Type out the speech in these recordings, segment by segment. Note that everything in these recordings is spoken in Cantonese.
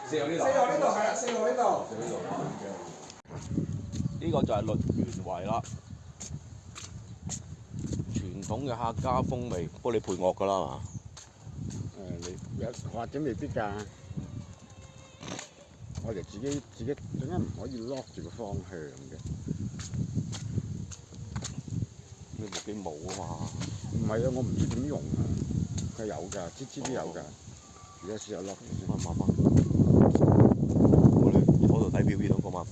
四號呢度。四號呢度係啦，四號呢度。呢個就係律源圍啦，傳統嘅客家風味。不過你配樂㗎啦嘛。你或者未必㗎。我哋自己點解唔可以 lock 住個方向嘅？呢部機冇啊嘛。唔係啊，我唔知點用啊。佢有㗎，支都有㗎。而家試下 lock 住先。慢慢。我哋坐度睇表演好過麻煩。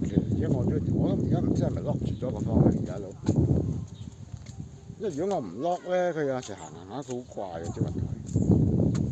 而家我都而家唔知係咪 lock 住咗個方向而家都，因為如果我唔 lock 咧，佢有時行下佢好怪嘅啲問題。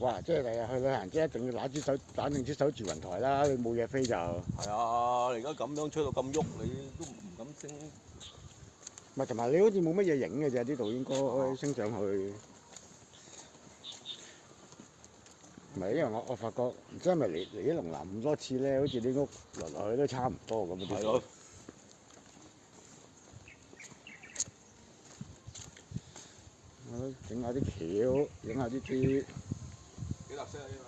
哇！即係第日去旅行，即係一定要打定支手住雲台啦。你冇嘢飛就係啊！你而家咁樣吹到咁喐，你都唔敢升。唔係，同埋你好似冇乜嘢影嘅啫，呢度應該升上去。唔係，因為我發覺唔知係咪嚟咗龍南咁多次咧，好似啲屋落去都差唔多咁。係咯。我整下啲橋，影下啲啲。幾特色啊！呢個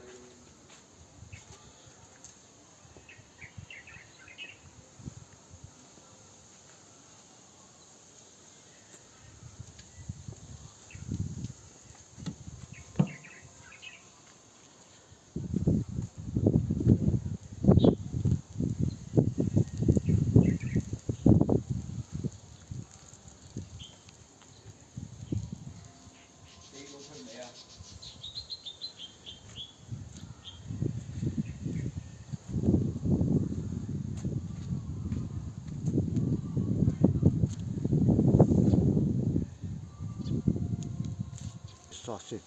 索先。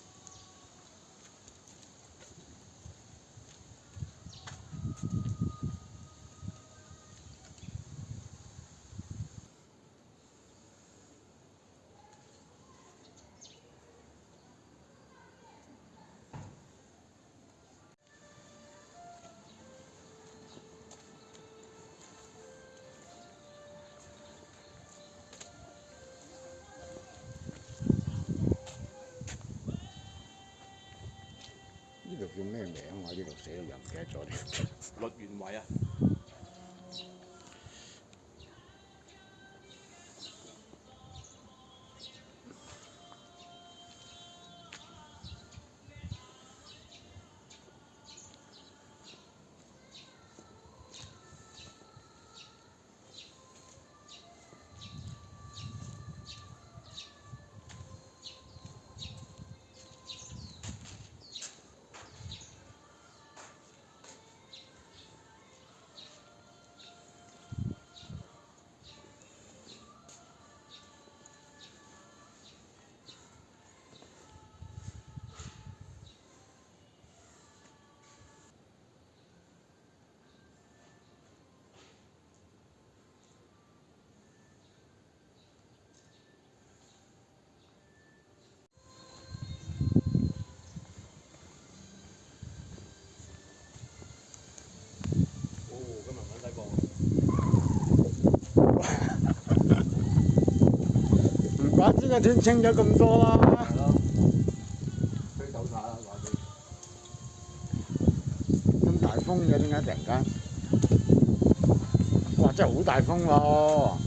呢度叫咩名啊？呢度寫到又唔記得咗添。律源圍啊！怪之個天清咗咁多啦。係咯，吹走晒啦，話佢。咁大風嘅點解突然間？哇！真係好大風喎。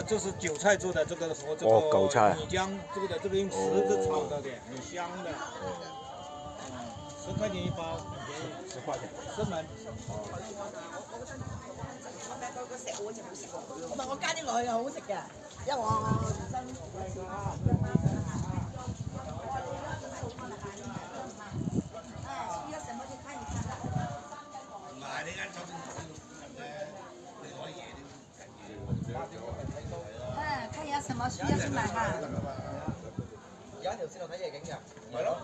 这是韭菜做的，这个和这哦韭个菜米浆做的，这个用柿子炒的，很香的。10块钱一包，很便宜，10块钱。生门。唔係我加啲落去又好食嘅，因為我原身。看有什麼需要去買哈。有一條線路睇夜景嘅。係咯。